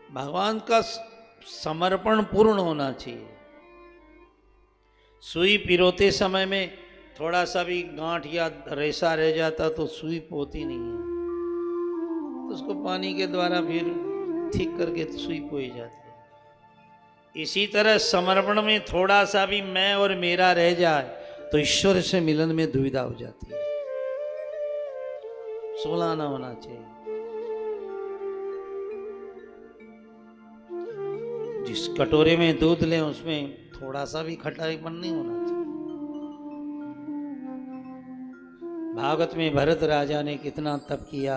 भगवान का समर्पण पूर्ण होना चाहिए। सुई पिरोते समय में थोड़ा सा भी गांठ या रेसा रह जाता तो सुई पोती नहीं है, तो उसको पानी के द्वारा फिर ठीक करके सुई पोई जाती है। इसी तरह समर्पण में थोड़ा सा भी मैं और मेरा रह जाए तो ईश्वर से मिलन में दुविधा हो जाती है। सुलाना होना चाहिए। जिस कटोरे में दूध लें उसमें थोड़ा सा भी खटाईपन नहीं होना चाहिए। भागवत में भरत राजा ने कितना तप किया,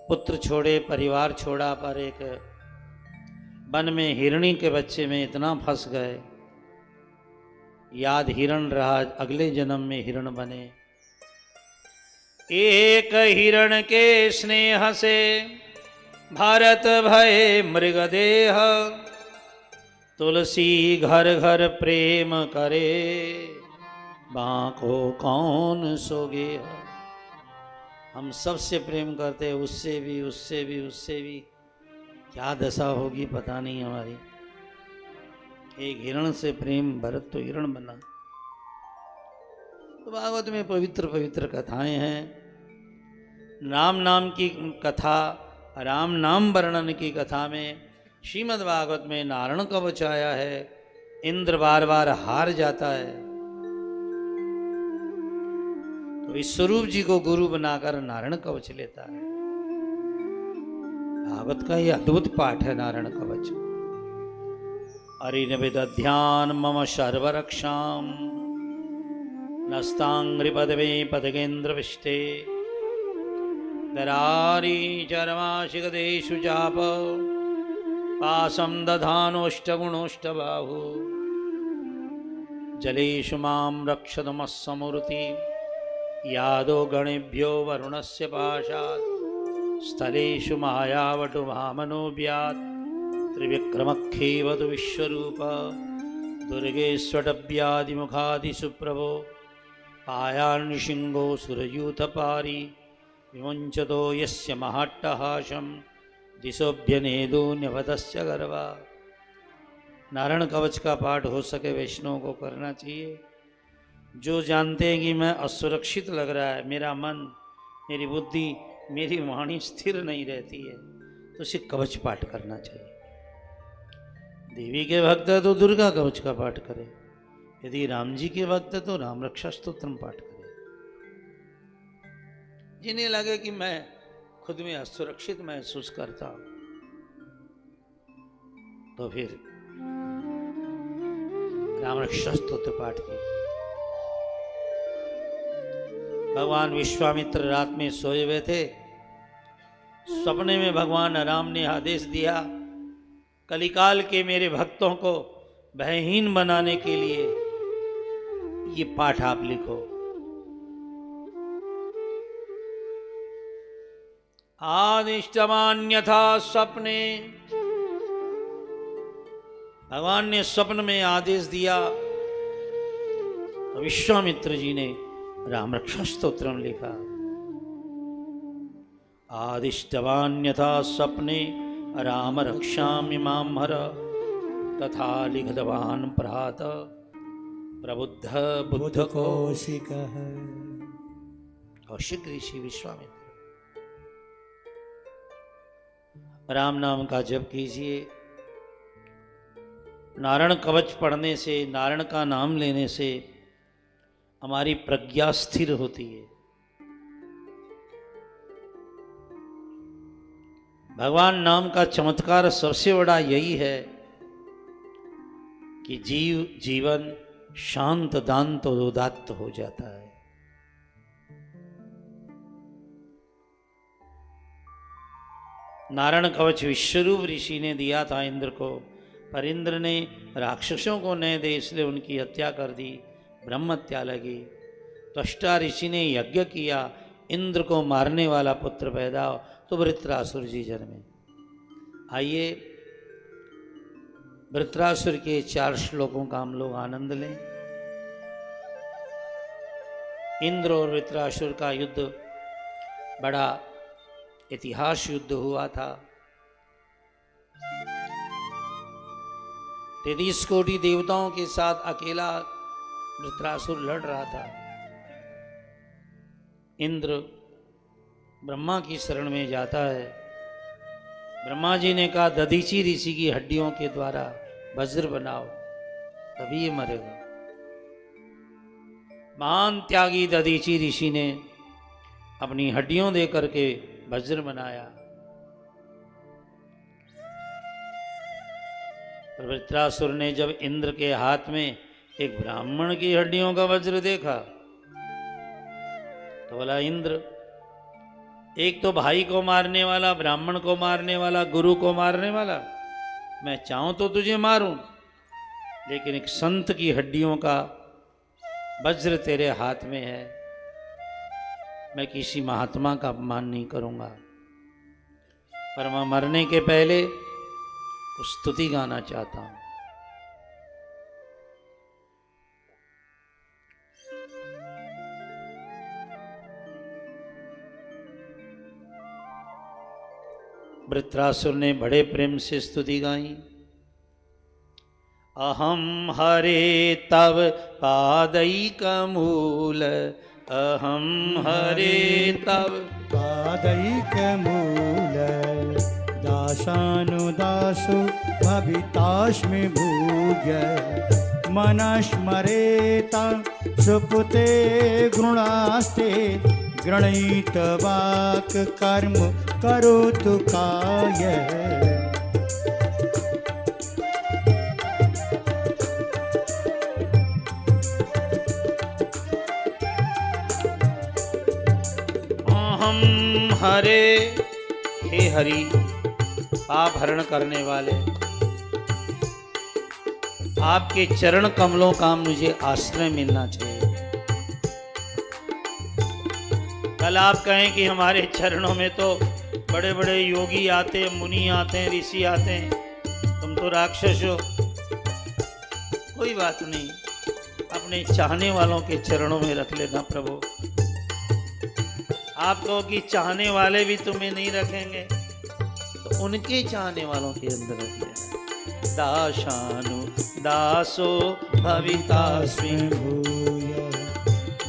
पुत्र छोड़े, परिवार छोड़ा, पर एक वन में हिरणी के बच्चे में इतना फंस गए, याद हिरण रहा, अगले जन्म में हिरण बने। एक हिरण के स्नेह से भारत भय मृगदेह, तुलसी घर घर प्रेम करे, बांको कौन सोगे। हम सबसे प्रेम करते हैं, उससे भी उससे भी उससे भी, क्या दशा होगी पता नहीं हमारी। एक हिरण से प्रेम, भरत तो हिरण बना। तो भागवत में पवित्र पवित्र कथाएं हैं। राम नाम की कथा, राम नाम वर्णन की कथा में श्रीमद् भागवत में नारायण कवच आया है। इंद्र बार बार हार जाता है तो विश्वरूप जी को गुरु बनाकर नारायण कवच लेता है। भागवत का यह अद्भुत पाठ है नारायण कवच। अरिनविदध्यान मम सर्वरक्षाम, नस्तांग्रिपदमे पदगेन्द्र विष्टे, दरारी चरमाशिगदेषु चाप, पासं दधानोष्टगुणोष्टबाहु, जलेषु मां रक्षतमस्समूर्ति, यादो गणेभ्यो वरुणस्य पाशात्, स्थलेषु मायावटु वामनोऽव्यात्, त्रिविक्रमख्येवतु विश्वरूप, दुर्गेष्वटव्यादिमुखादिषु प्रभो, पायान्निशिङ्गो सुरयूथपारि, विमुञ्चतो यस्य महाट्टहासं, दिशोऽभ्यनेदो न्यवतस्य गर्वा। नारायण कवच का पाठ हो सके वैष्णव को करना चाहिए। जो जानते हैं कि मैं असुरक्षित लग रहा है, मेरा मन, मेरी बुद्धि, मेरी वाणी स्थिर नहीं रहती है, तो उसे कवच पाठ करना चाहिए। देवी के भक्त है तो दुर्गा कवच का पाठ करें, यदि राम जी के भक्त है तो राम रक्षा स्तोत्रम पाठ करें। जिन्हें लगे कि मैं खुद में असुरक्षित महसूस करता हूं तो फिर राम रक्षा स्तोत्र पाठ कीजिए। भगवान विश्वामित्र रात में सोए हुए थे, सपने में भगवान राम ने आदेश दिया, कलिकाल के मेरे भक्तों को भयहीन बनाने के लिए ये पाठ आप लिखो। आदिष्टमान्यथा स्वप्ने, भगवान ने स्वप्न में आदेश दिया, विश्वामित्र जी ने राम रक्षा स्तोत्रम लिखा। आदिष्टवान्यथा स्वप्ने राम रक्षामि मां हर, तथा लिखितवान् प्रहात प्रबुद्ध बुद्ध कौशिकः। कौशिक ऋषि विश्वामित्र। राम नाम का जप कीजिए। नारायण कवच पढ़ने से, नारायण का नाम लेने से हमारी प्रज्ञा स्थिर होती है। भगवान नाम का चमत्कार सबसे बड़ा यही है कि जीवन शांत, दांत और उदात्त हो जाता है। नारायण कवच विश्वरूप ऋषि ने दिया था इंद्र को, पर इंद्र ने राक्षसों को न दे इसलिए उनकी हत्या कर दी, ब्रह्म हत्या लगी। त्वष्टा ऋषि ने यज्ञ किया, इंद्र को मारने वाला पुत्र पैदा हो तो वृत्रासुर जी जन्मे। आइए वृत्रासुर के 4 श्लोकों का हम लोग आनंद लें। इंद्र और वृत्रासुर का युद्ध बड़ा इतिहास युद्ध हुआ था। तेतीस कोटि देवताओं के साथ अकेला वृत्रासुर लड़ रहा था। इंद्र ब्रह्मा की शरण में जाता है। ब्रह्मा जी ने कहा दधीची ऋषि की हड्डियों के द्वारा वज्र बनाओ, तभी ये मरेगा। महान त्यागी दधीची ऋषि ने अपनी हड्डियों दे करके वज्र बनाया। वृत्रासुर ने जब इंद्र के हाथ में एक ब्राह्मण की हड्डियों का वज्र देखा तो बोला, इंद्र, एक तो भाई को मारने वाला, ब्राह्मण को मारने वाला, गुरु को मारने वाला, मैं चाहूं तो तुझे मारूं, लेकिन एक संत की हड्डियों का वज्र तेरे हाथ में है, मैं किसी महात्मा का अपमान नहीं करूंगा। पर मैं मरने के पहले कुछ स्तुति गाना चाहता हूं। वृत्रासुर ने बड़े प्रेम से स्तुति गाई। अहम हरे तव पादैकमूल, अहम हरे तव पादैकमूल, दासानुदासो भवितास्मि भूय, मनस्मरेता सुपुते गुणास्ते, गृणीत वाक् कर्म करोतु काय। अहम हरे, हे हरि पाप हरण करने वाले, आपके चरण कमलों का मुझे आश्रय मिलना चाहिए। कल आप कहें कि हमारे चरणों में तो बड़े बड़े योगी आते, मुनि आते हैं, ऋषि आते हैं, तुम तो राक्षस हो। कोई बात नहीं, अपने चाहने वालों के चरणों में रख लेना प्रभु। आप कहो कि चाहने वाले भी तुम्हें नहीं रखेंगे, तो उनके चाहने वालों के अंदर रख लेना। दासानु दासो भवितास्मि भूय,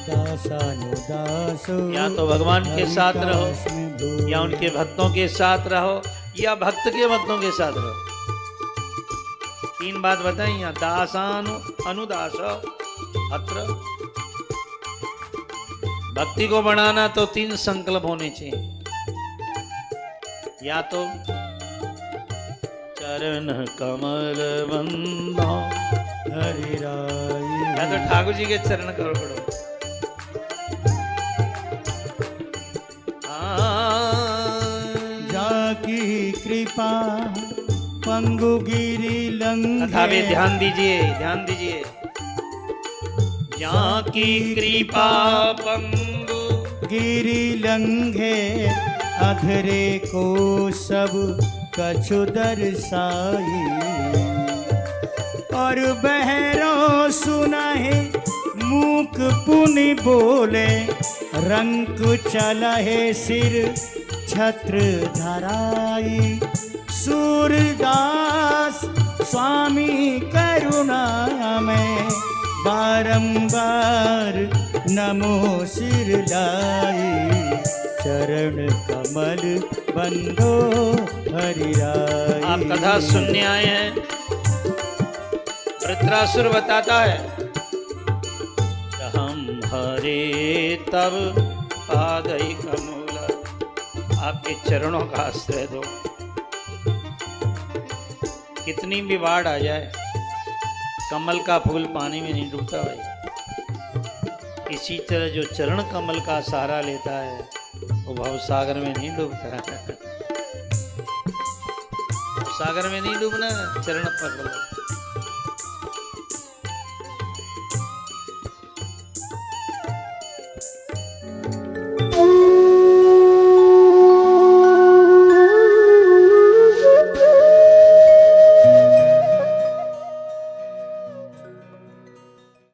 दासानुदासो, या तो भगवान के साथ रहो, या उनके भक्तों के साथ रहो, या भक्त के भक्तों के साथ रहो। तीन बात बताई यहाँ, दासानु अनुदास अत्र। भक्ति को बढ़ाना तो तीन संकल्प होने चाहिए, या तो चरण कमल बंदो हरि राई, या तो ठाकुर जी के चरण करो पड़ो। जाकी कृपा पंगु गिरी लंघे, ध्यान दीजिए, ध्यान दीजिए। यहाँ की कृपा पंगु गिरी लंघे, अधरे को सब कछु दर्शाई, और बहरों सुनाहे मूक पुनि बोले, रंक चलहे सिर छत्र धराई। सूरदास स्वामी करुणा में बारंबार नमो सिर लाई, चरण कमल बंदो हरि राई। आप कथा सुनने आए हैं। वृत्रासुर बताता है, हम हरे तब पादैकमूल, आपके चरणों का आश्रय दो। कितनी भी बाढ़ आ जाए, कमल का फूल पानी में नहीं डूबता भाई। इसी तरह जो चरण कमल का सहारा लेता है वो भव सागर में नहीं डूबता है। सागर में नहीं डूबना, चरण पकड़ लो।